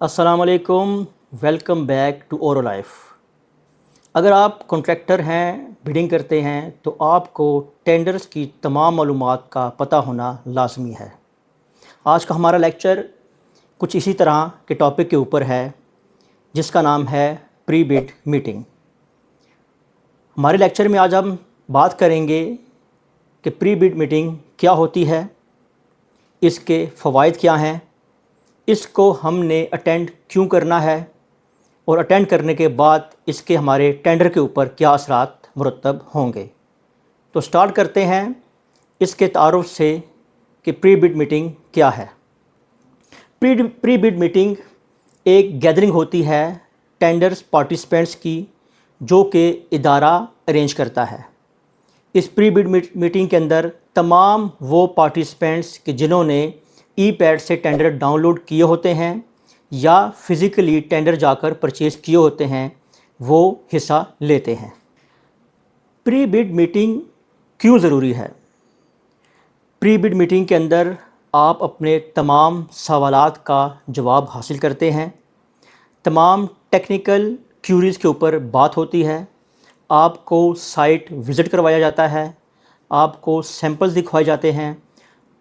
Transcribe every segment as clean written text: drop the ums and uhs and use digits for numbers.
السلام علیکم، welcome back to Oru life. اگر آپ کنٹریکٹر ہیں، بڈنگ کرتے ہیں تو آپ کو ٹینڈرز کی تمام معلومات کا پتہ ہونا لازمی ہے۔ آج کا ہمارا لیکچر کچھ اسی طرح کے ٹاپک کے اوپر ہے جس کا نام ہے پری بڈ میٹنگ۔ ہمارے لیکچر میں آج ہم بات کریں گے کہ پری بڈ میٹنگ کیا ہوتی ہے، اس کے فوائد کیا ہیں، اس کو ہم نے اٹینڈ کیوں کرنا ہے، اور اٹینڈ کرنے کے بعد اس کے ہمارے ٹینڈر کے اوپر کیا اثرات مرتب ہوں گے۔ تو سٹارٹ کرتے ہیں اس کے تعارف سے کہ پری بڈ میٹنگ کیا ہے۔ پری بڈ میٹنگ ایک گیدرنگ ہوتی ہے ٹینڈرز پارٹیسپینٹس کی جو کہ ادارہ ارینج کرتا ہے۔ اس پری بڈ میٹنگ کے اندر تمام وہ پارٹیسپینٹس کہ جنہوں نے ای پیڈ سے ٹینڈر ڈاؤن لوڈ کیے ہوتے ہیں یا فزیکلی ٹینڈر جا کر پرچیز کیے ہوتے ہیں وہ حصہ لیتے ہیں۔ پری بڈ میٹنگ کیوں ضروری ہے؟ پری بڈ میٹنگ کے اندر آپ اپنے تمام سوالات کا جواب حاصل کرتے ہیں، تمام ٹیکنیکل کیوریز کے اوپر بات ہوتی ہے، آپ کو سائٹ وزٹ کروایا جاتا ہے، آپ کو سیمپلز دکھوائے جاتے ہیں،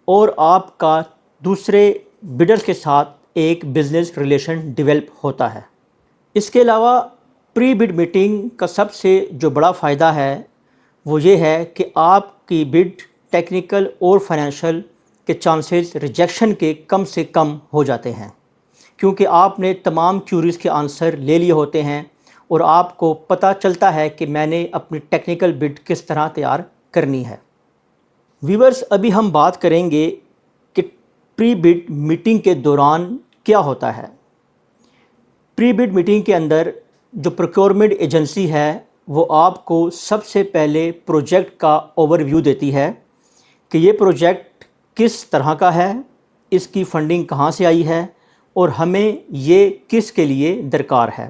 اور آپ کا دوسرے بڈرز کے ساتھ ایک بزنس ریلیشن ڈیولپ ہوتا ہے۔ اس کے علاوہ پری بڈ میٹنگ کا سب سے جو بڑا فائدہ ہے وہ یہ ہے کہ آپ کی بڈ ٹیکنیکل اور فائنینشیل کے چانسز ریجیکشن کے کم سے کم ہو جاتے ہیں، کیونکہ آپ نے تمام کیوریز کے آنسر لے لیے ہوتے ہیں اور آپ کو پتہ چلتا ہے کہ میں نے اپنی ٹیکنیکل بڈ کس طرح تیار کرنی ہے۔ ویورز، ابھی ہم بات کریں گے کہ پری بڈ میٹنگ کے دوران کیا ہوتا ہے۔ پری بڈ میٹنگ کے اندر جو پروکیورمنٹ ایجنسی ہے وہ آپ کو سب سے پہلے پروجیکٹ کا اوور ویو دیتی ہے کہ یہ پروجیکٹ کس طرح کا ہے، اس کی فنڈنگ کہاں سے آئی ہے اور ہمیں یہ کس کے لیے درکار ہے۔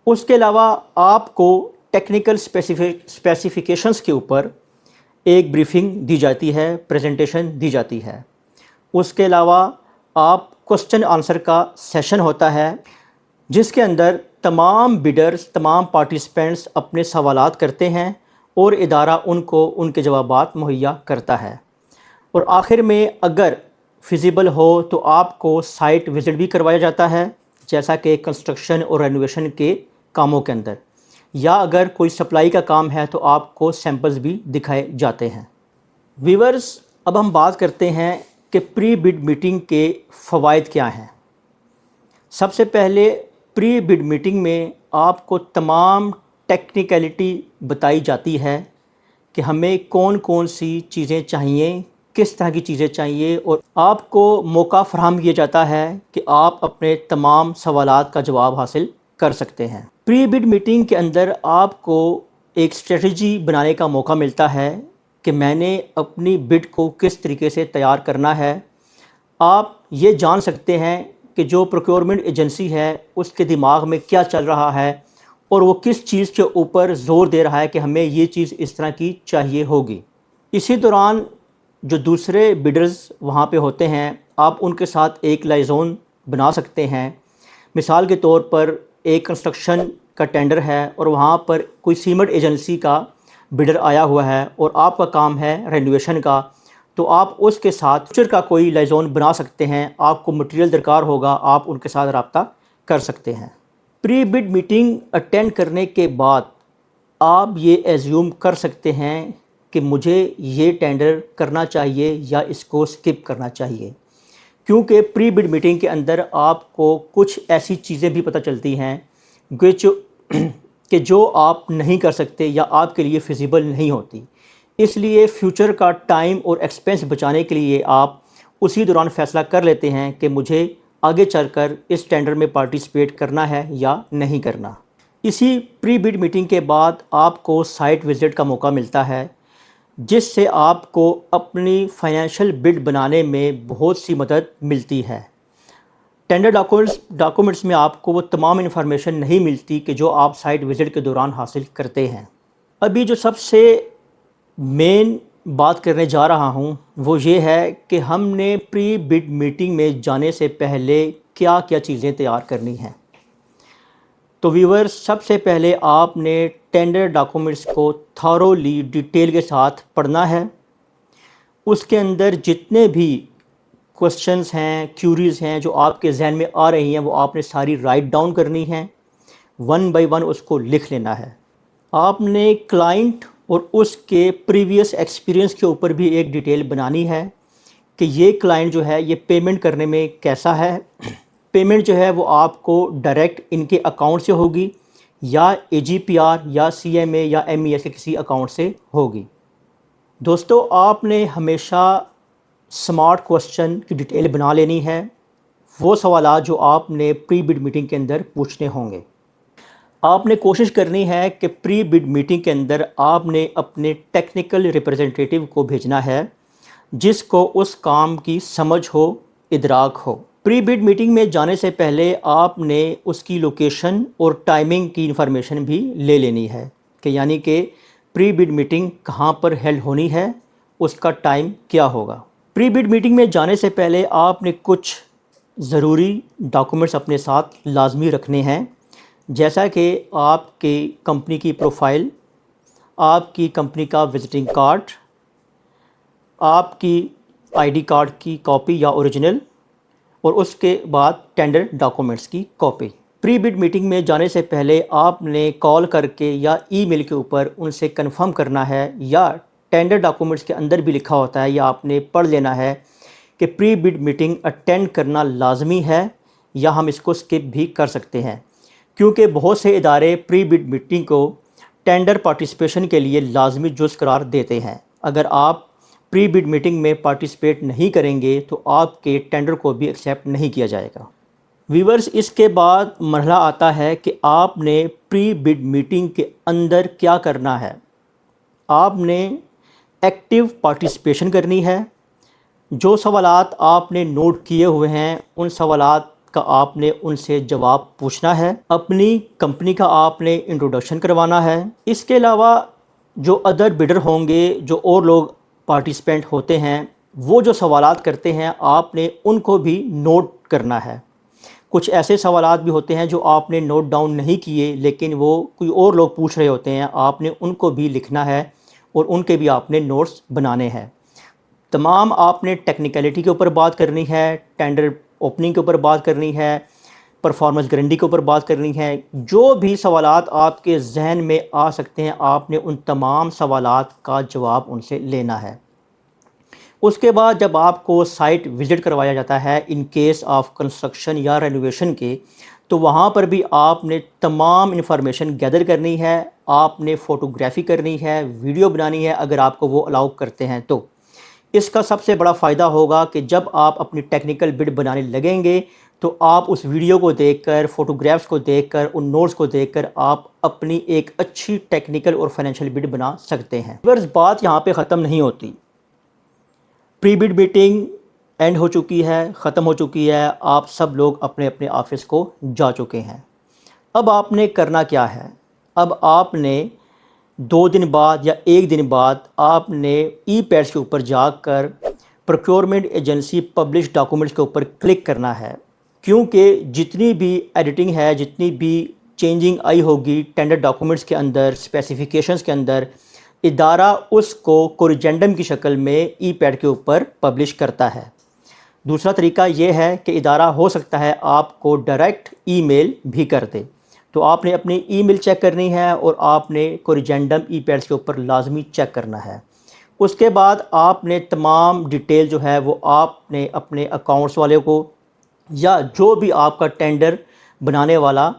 اس کے علاوہ آپ کو ٹیکنیکل اسپیسیفیکیشنز کے اوپر ایک بریفنگ دی جاتی ہے، پریزنٹیشن دی جاتی ہے۔ اس کے علاوہ آپ کوسچن آنسر کا سیشن ہوتا ہے جس کے اندر تمام بیڈرز، تمام پارٹیسپینٹس اپنے سوالات کرتے ہیں اور ادارہ ان کو ان کے جوابات مہیا کرتا ہے۔ اور آخر میں اگر فیزیبل ہو تو آپ کو سائٹ وزٹ بھی کروایا جاتا ہے، جیسا کہ کنسٹرکشن اور رینوویشن کے کاموں کے اندر، یا اگر کوئی سپلائی کا کام ہے تو آپ کو سیمپلز بھی دکھائے جاتے ہیں۔ ویورز، اب ہم بات کرتے ہیں کہ پری بڈ میٹنگ کے فوائد کیا ہیں۔ سب سے پہلے پری بڈ میٹنگ میں آپ کو تمام ٹیکنیکلٹی بتائی جاتی ہے کہ ہمیں کون کون سی چیزیں چاہیے، کس طرح کی چیزیں چاہیے، اور آپ کو موقع فراہم کیا جاتا ہے کہ آپ اپنے تمام سوالات کا جواب حاصل کر سکتے ہیں۔ پری بڈ میٹنگ کے اندر آپ کو ایک اسٹریٹجی بنانے کا موقع ملتا ہے کہ میں نے اپنی بڈ کو کس طریقے سے تیار کرنا ہے۔ آپ یہ جان سکتے ہیں کہ جو پروکیورمنٹ ایجنسی ہے اس کے دماغ میں کیا چل رہا ہے اور وہ کس چیز کے اوپر زور دے رہا ہے کہ ہمیں یہ چیز اس طرح کی چاہیے ہوگی۔ اسی دوران جو دوسرے بڈرز وہاں پہ ہوتے ہیں آپ ان کے ساتھ ایک لائزون بنا سکتے ہیں۔ مثال کے طور پر ایک کنسٹرکشن کا ٹینڈر ہے اور وہاں پر کوئی سیمنٹ ایجنسی کا بڈر آیا ہوا ہے اور آپ کا کام ہے رینوویشن کا، تو آپ اس کے ساتھ فیوچر کا کوئی لائزون بنا سکتے ہیں۔ آپ کو مٹیریل درکار ہوگا، آپ ان کے ساتھ رابطہ کر سکتے ہیں۔ پری بڈ میٹنگ اٹینڈ کرنے کے بعد آپ یہ ایزیوم کر سکتے ہیں کہ مجھے یہ ٹینڈر کرنا چاہیے یا اس کو سکپ کرنا چاہیے، کیونکہ پری بڈ میٹنگ کے اندر آپ کو کچھ ایسی چیزیں بھی پتہ چلتی ہیں کہ جو آپ نہیں کر سکتے یا آپ کے لیے فیزیبل نہیں ہوتی۔ اس لیے فیوچر کا ٹائم اور ایکسپینس بچانے کے لیے آپ اسی دوران فیصلہ کر لیتے ہیں کہ مجھے آگے چل کر اس ٹینڈر میں پارٹیسپیٹ کرنا ہے یا نہیں کرنا۔ اسی پری بڈ میٹنگ کے بعد آپ کو سائٹ وزٹ کا موقع ملتا ہے جس سے آپ کو اپنی فائنینشیل بڈ بنانے میں بہت سی مدد ملتی ہے۔ ٹینڈر ڈاکومنٹس میں آپ کو وہ تمام انفارمیشن نہیں ملتی کہ جو آپ سائٹ وزٹ کے دوران حاصل کرتے ہیں۔ ابھی جو سب سے مین بات کرنے جا رہا ہوں وہ یہ ہے کہ ہم نے پری بڈ میٹنگ میں جانے سے پہلے کیا کیا چیزیں تیار کرنی ہیں۔ تو ویورز، سب سے پہلے آپ نے ٹینڈر ڈاکومنٹس کو تھارولی ڈیٹیل کے ساتھ پڑھنا ہے۔ اس کے اندر جتنے بھی کوسچنز ہیں، کیوریز ہیں جو آپ کے ذہن میں آ رہی ہیں، وہ آپ نے ساری رائٹ ڈاؤن کرنی ہیں، 1 بائی 1 اس کو لکھ لینا ہے۔ آپ نے کلائنٹ اور اس کے پریویس ایکسپیرینس کے اوپر بھی ایک ڈیٹیل بنانی ہے کہ یہ کلائنٹ جو ہے یہ پیمنٹ کرنے میں کیسا ہے۔ پیمنٹ جو ہے وہ آپ کو ڈائریکٹ ان کے اکاؤنٹ سے ہوگی یا اے جی پی آر یا سی ایم اے یا ایم ای ایس کے کسی اکاؤنٹ سے ہوگی۔ دوستو، آپ نے ہمیشہ سمارٹ کوسچن کی ڈیٹیل بنا لینی ہے، وہ سوالات جو آپ نے پری بڈ میٹنگ کے اندر پوچھنے ہوں گے۔ آپ نے کوشش کرنی ہے کہ پری بڈ میٹنگ کے اندر آپ نے اپنے ٹیکنیکل ریپرزنٹیٹیو کو بھیجنا ہے جس کو اس کام کی سمجھ ہو، ادراک ہو۔ پری بڈ میٹنگ میں جانے سے پہلے آپ نے اس کی لوکیشن اور ٹائمنگ کی انفارمیشن بھی لے لینی ہے کہ یعنی کہ پری بڈ میٹنگ کہاں پر ہیلڈ ہونی ہے، اس کا ٹائم کیا ہوگا۔ پری بڈ میٹنگ میں جانے سے پہلے آپ نے کچھ ضروری ڈاکومنٹس اپنے ساتھ لازمی رکھنے ہیں، جیسا کہ آپ کی کمپنی کی پروفائل، آپ کی کمپنی کا وزٹنگ کارڈ، آپ کی آئی ڈی کارڈ کی کاپی یا اوریجنل، اور اس کے بعد ٹینڈر ڈاکومنٹس کی کاپی۔ پری بڈ میٹنگ میں جانے سے پہلے آپ نے کال کر کے یا ای میل کے اوپر ان سے کنفرم کرنا ہے، یا ٹینڈر ڈاکومنٹس کے اندر بھی لکھا ہوتا ہے یا آپ نے پڑھ لینا ہے کہ پری بڈ میٹنگ اٹینڈ کرنا لازمی ہے یا ہم اس کو اسکپ بھی کر سکتے ہیں، کیونکہ بہت سے ادارے پری بڈ میٹنگ کو ٹینڈر پارٹیسپیشن کے لیے لازمی جز قرار دیتے ہیں۔ اگر آپ پری بڈ میٹنگ میں پارٹیسپیٹ نہیں کریں گے تو آپ کے ٹینڈر کو بھی ایکسیپٹ نہیں کیا جائے گا۔ ویورز، اس کے بعد مرحلہ آتا ہے کہ آپ نے پری بڈ میٹنگ کے اندر کیا کرنا ہے۔ آپ نے ایکٹیو پارٹیسپیشن کرنی ہے۔ جو سوالات آپ نے نوٹ کیے ہوئے ہیں ان سوالات کا آپ نے ان سے جواب پوچھنا ہے۔ اپنی کمپنی کا آپ نے انٹروڈکشن کروانا ہے۔ اس کے علاوہ جو ادر بڈر ہوں گے، جو اور لوگ پارٹیسپینٹ ہوتے ہیں، وہ جو سوالات کرتے ہیں آپ نے ان کو بھی نوٹ کرنا ہے۔ کچھ ایسے سوالات بھی ہوتے ہیں جو آپ نے نوٹ ڈاؤن نہیں کیے لیکن وہ کوئی اور لوگ پوچھ رہے ہوتے ہیں، آپ نے ان کو بھی لکھنا ہے اور ان کے بھی آپ نے نوٹس بنانے ہیں۔ تمام آپ نے ٹیکنیکلٹی کے اوپر بات کرنی ہے، ٹینڈر اوپننگ کے اوپر بات کرنی ہے، پرفارمنس گارنٹی کے اوپر بات کرنی ہے۔ جو بھی سوالات آپ کے ذہن میں آ سکتے ہیں آپ نے ان تمام سوالات کا جواب ان سے لینا ہے۔ اس کے بعد جب آپ کو سائٹ وزٹ کروایا جاتا ہے ان کیس آف کنسٹرکشن یا رینوویشن کے، تو وہاں پر بھی آپ نے تمام انفارمیشن گیدر کرنی ہے، آپ نے فوٹوگرافی کرنی ہے، ویڈیو بنانی ہے اگر آپ کو وہ الاؤ کرتے ہیں تو۔ اس کا سب سے بڑا فائدہ ہوگا کہ جب آپ اپنی ٹیکنیکل بڈ بنانے لگیں گے تو آپ اس ویڈیو کو دیکھ کر، فوٹوگرافس کو دیکھ کر، ان نوٹس کو دیکھ کر آپ اپنی ایک اچھی ٹیکنیکل اور فائنینشیل بڈ بنا سکتے ہیں۔ بات یہاں پہ ختم نہیں ہوتی۔ پری بڈ میٹنگ اینڈ ہو چکی ہے، ختم ہو چکی ہے، آپ سب لوگ اپنے اپنے آفس کو جا چکے ہیں۔ اب آپ نے کرنا کیا ہے؟ اب آپ نے 2 دن بعد یا 1 دن بعد آپ نے ای پیڈس کے اوپر جا کر پروکیورمنٹ ایجنسی پبلش ڈاکومنٹس کے اوپر کلک کرنا ہے، کیونکہ جتنی بھی ایڈیٹنگ ہے، جتنی بھی چینجنگ آئی ہوگی ٹینڈر ڈاکومنٹس کے اندر، اسپیسیفیکیشنز کے اندر، ادارہ اس کو کوریجنڈم کی شکل میں ای پیڈ کے اوپر پبلش کرتا ہے۔ دوسرا طریقہ یہ ہے کہ ادارہ ہو سکتا ہے آپ کو ڈائریکٹ ای میل بھی کر دے، تو آپ نے اپنی ای میل چیک کرنی ہے اور آپ نے کوریجنڈم ای پیڈس کے اوپر لازمی چیک کرنا ہے۔ اس کے بعد آپ نے تمام ڈیٹیل جو ہے وہ آپ نے اپنے اکاؤنٹس والے کو یا جو بھی آپ کا ٹینڈر بنانے والا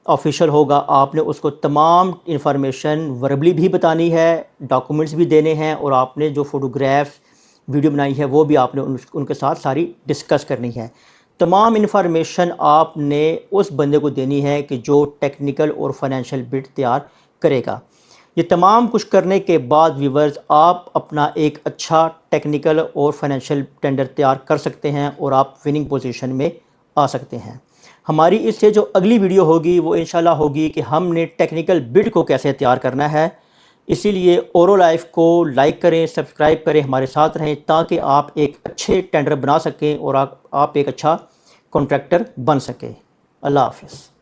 آفیشل ہوگا، آپ نے اس کو تمام انفارمیشن وربلی بھی بتانی ہے، ڈاکومنٹس بھی دینے ہیں، اور آپ نے جو فوٹوگراف ویڈیو بنائی ہے وہ بھی آپ نے ان کے ساتھ ساری ڈسکس کرنی ہے۔ تمام انفارمیشن آپ نے اس بندے کو دینی ہے کہ جو ٹیکنیکل اور فائنینشیل بڈ تیار کرے گا۔ یہ تمام کچھ کرنے کے بعد ویورز، آپ اپنا ایک اچھا ٹیکنیکل اور فائنینشیل ٹینڈر تیار کر سکتے ہیں اور آپ وننگ پوزیشن میں آ سکتے ہیں۔ ہماری اس سے جو اگلی ویڈیو ہوگی وہ انشاءاللہ ہوگی کہ ہم نے ٹیکنیکل بڈ کو کیسے تیار کرنا ہے۔ اسی لیے اورو لائف کو لائک کریں، سبسکرائب کریں، ہمارے ساتھ رہیں تاکہ آپ ایک اچھے ٹینڈر بنا سکیں اور آپ ایک اچھا کانٹریکٹر بن سکے۔ اللہ حافظ۔